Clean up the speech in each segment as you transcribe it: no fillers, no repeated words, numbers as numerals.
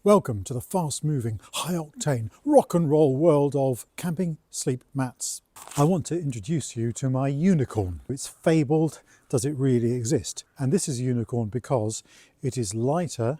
Welcome to the fast-moving, high-octane, rock and roll world of camping sleep mats. I want to introduce you to my unicorn. It's fabled, does it really exist? And this is a unicorn because it is lighter,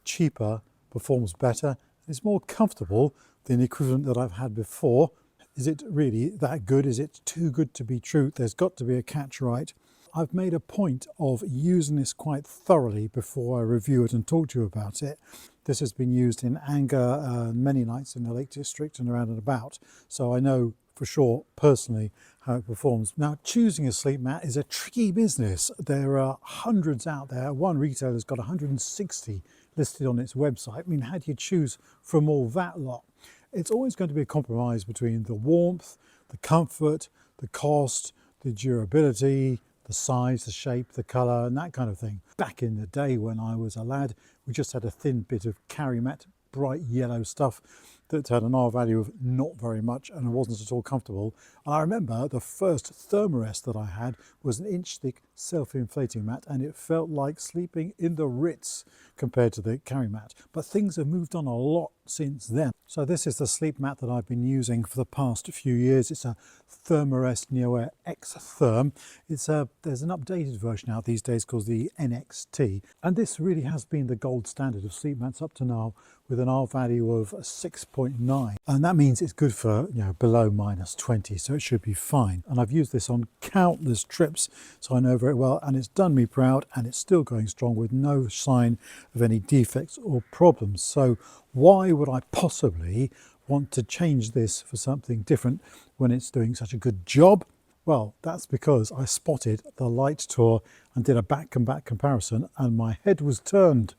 cheaper, performs better, and is more comfortable than the equivalent that I've had before. Is it really that good? Is it too good to be true? There's got to be a catch, right? I've made a point of using this quite thoroughly before I review it and talk to you about it. This has been used in Anger many nights in the Lake District and around and about, so I know for sure personally how it performs. Now, choosing a sleep mat is a tricky business. There are hundreds out there. One retailer's got 160 listed on its website. I mean, how do you choose from all that lot? It's always going to be a compromise between the warmth, the comfort, the cost, the durability, the size, the shape, the colour, and that kind of thing. Back in the day when I was a lad, we just had a thin bit of carry mat, bright yellow stuff that had an R value of not very much and wasn't at all comfortable. And I remember the first Therm-a-Rest that I had was an inch thick self-inflating mat, and it felt like sleeping in the Ritz compared to the carry mat. But things have moved on a lot since then. So this is the sleep mat that I've been using for the past few years. It's a Therm-a-Rest NeoAir X Therm. There's an updated version out these days called the NXT, and this really has been the gold standard of sleep mats up to now, with an R value of 6.9, and that means it's good for below -20, so it should be fine. And I've used this on countless trips, so I know very well, and it's done me proud, and it's still going strong with no sign of any defects or problems. So why would I possibly want to change this for something different when it's doing such a good job? Well, that's because I spotted the Lightour and did a back-and-back comparison, and my head was turned.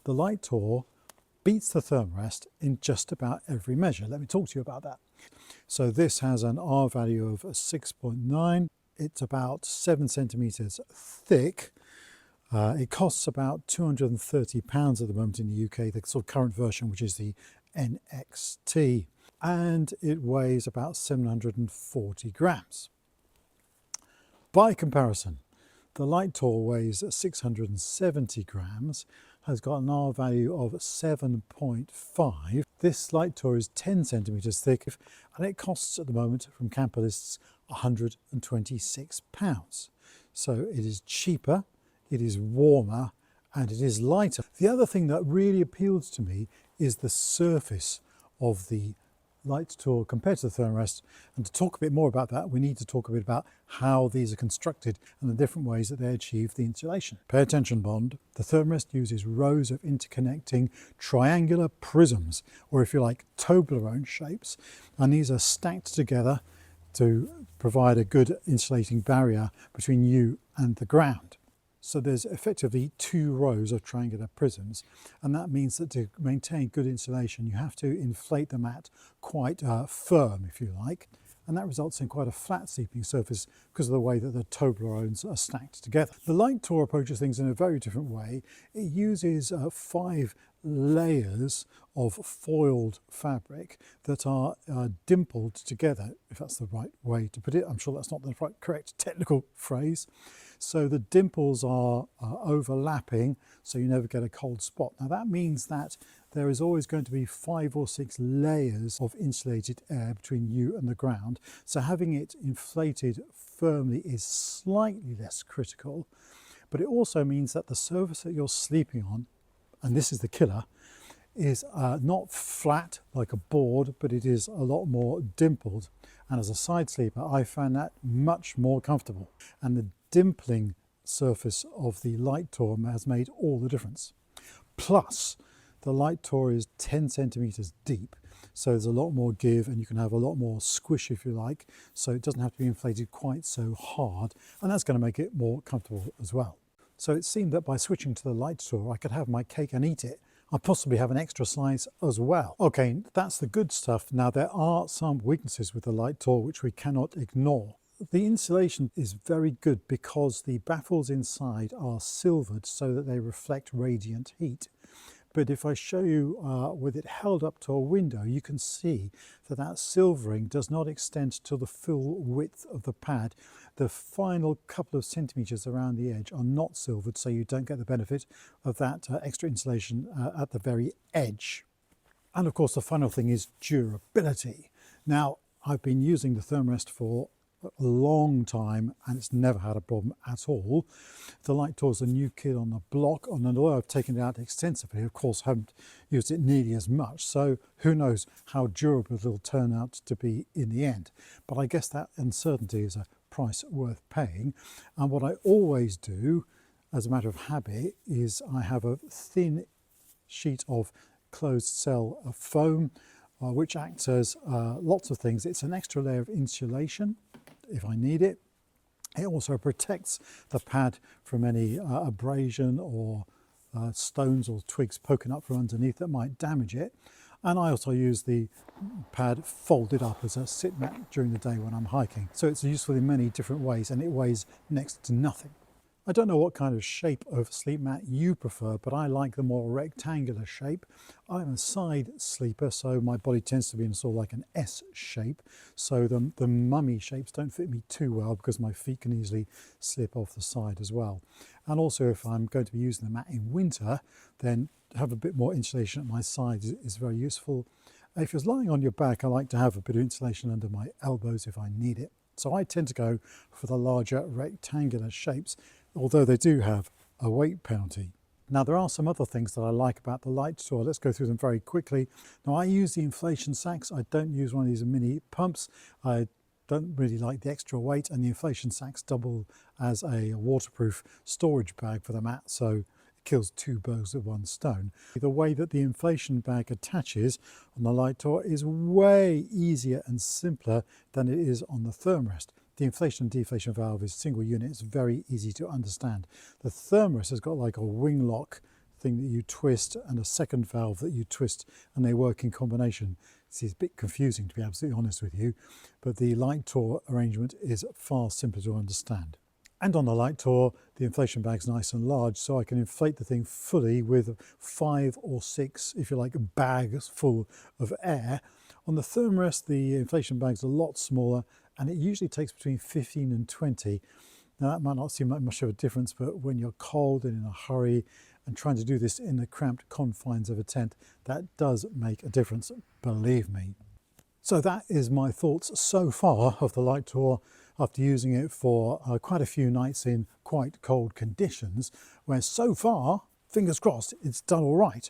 The Lightour beats the Therm-a-Rest in just about every measure. Let me talk to you about that. So this has an R value of 6.9. It's about 7 centimetres thick. It costs about £230 at the moment in the UK, the sort of current version, which is the NXT. And it weighs about 740 grams. By comparison, the Lightour weighs 670 grams, has got an R value of 7.5. This Lightour is 10 centimetres thick, and it costs at the moment from Camperlists £126. So it is cheaper, it is warmer, and it is lighter. The other thing that really appeals to me is the surface of the Lightour compared to the Therm-a-Rest. And to talk a bit more about that, we need to talk a bit about how these are constructed and the different ways that they achieve the insulation. Pay attention, Bond. The Therm-a-Rest uses rows of interconnecting triangular prisms, or if you like, Toblerone shapes, and these are stacked together to provide a good insulating barrier between you and the ground. So there's effectively 2 rows of triangular prisms, and that means that to maintain good insulation you have to inflate the mat quite firm, if you like, and that results in quite a flat sleeping surface because of the way that the Toblerones are stacked together. The Lightour approaches things in a very different way. It uses 5 layers of foiled fabric that are dimpled together, if that's the right way to put it. I'm sure that's not the correct technical phrase. So the dimples are overlapping, so you never get a cold spot. Now that means that there is always going to be 5 or 6 layers of insulated air between you and the ground. So having it inflated firmly is slightly less critical, but it also means that the surface that you're sleeping on, and this is the killer, is not flat like a board, but it is a lot more dimpled. And as a side sleeper, I found that much more comfortable. And the dimpling surface of the Lightour has made all the difference. Plus, the Lightour is 10 centimetres deep, so there's a lot more give and you can have a lot more squish, if you like, so it doesn't have to be inflated quite so hard, and that's going to make it more comfortable as well. So it seemed that by switching to the Lightour, I could have my cake and eat it. I possibly have an extra size as well. Okay, that's the good stuff. Now there are some weaknesses with the Lightour which we cannot ignore. The insulation is very good because the baffles inside are silvered so that they reflect radiant heat. But if I show you with it held up to a window, you can see that that silvering does not extend to the full width of the pad. The final couple of centimetres around the edge are not silvered, so you don't get the benefit of that extra insulation at the very edge. And of course, the final thing is durability. Now, I've been using the Therm-a-Rest for a long time and it's never had a problem at all. The Lightour is a new kid on the block, and although I've taken it out extensively, of course haven't used it nearly as much, so who knows how durable it'll turn out to be in the end. But I guess that uncertainty is a price worth paying. And what I always do as a matter of habit is I have a thin sheet of closed cell of foam which acts as lots of things. It's an extra layer of insulation if I need it. It also protects the pad from any abrasion or stones or twigs poking up from underneath that might damage it. And I also use the pad folded up as a sit mat during the day when I'm hiking. So it's useful in many different ways, and it weighs next to nothing. I don't know what kind of shape of sleep mat you prefer, but I like the more rectangular shape. I'm a side sleeper, so my body tends to be in sort of like an S shape. So the mummy shapes don't fit me too well because my feet can easily slip off the side as well. And also if I'm going to be using the mat in winter, then have a bit more insulation at my side is very useful. If you're lying on your back, I like to have a bit of insulation under my elbows if I need it. So I tend to go for the larger rectangular shapes, although they do have a weight penalty. Now there are some other things that I like about the Lightour. Let's go through them very quickly. Now I use the inflation sacks. I don't use one of these mini pumps. I don't really like the extra weight, and the inflation sacks double as a waterproof storage bag for the mat, so it kills two birds with one stone. The way that the inflation bag attaches on the Lightour is way easier and simpler than it is on the Therm-a-Rest. The inflation and deflation valve is single unit. It's very easy to understand. The Therm-a-Rest has got like a wing lock thing that you twist and a second valve that you twist, and they work in combination. It's a bit confusing, to be absolutely honest with you, but the Lightour arrangement is far simpler to understand. And on the Lightour, the inflation bag's nice and large, so I can inflate the thing fully with 5 or 6, if you like, bags full of air. On the Therm-a-Rest, the inflation bag's a lot smaller, and it usually takes between 15 and 20. Now that might not seem like much of a difference, but when you're cold and in a hurry and trying to do this in the cramped confines of a tent, that does make a difference, believe me. So that is my thoughts so far of the Lightour after using it for quite a few nights in quite cold conditions, where so far, fingers crossed, it's done all right.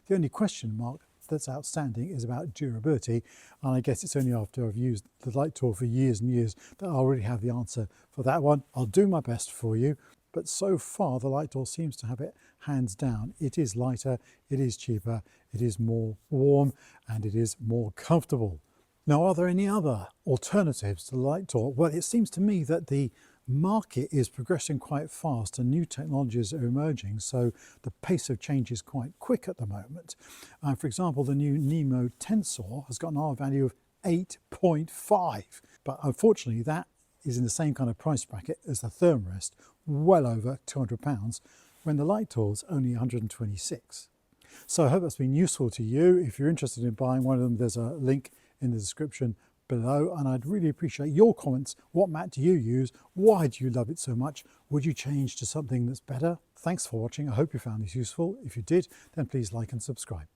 The only question mark that's outstanding is about durability, and I guess it's only after I've used the Lightour for years and years that I'll really have the answer for that one. I'll do my best for you, but so far the Lightour seems to have it hands down. It is lighter, it is cheaper, it is more warm, and it is more comfortable. Now, are there any other alternatives to the Lightour? Well, it seems to me that the market is progressing quite fast and new technologies are emerging, so the pace of change is quite quick at the moment. For example, the new Nemo Tensor has got an R value of 8.5, but unfortunately that is in the same kind of price bracket as the Therm-a-Rest, well over £200, when the Lightour's only 126. So I hope that's been useful to you. If you're interested in buying one of them, there's a link in the description below, and I'd really appreciate your comments. What mat do you use? Why do you love it so much? Would you change to something that's better? Thanks for watching. I hope you found this useful. If you did, then please like and subscribe.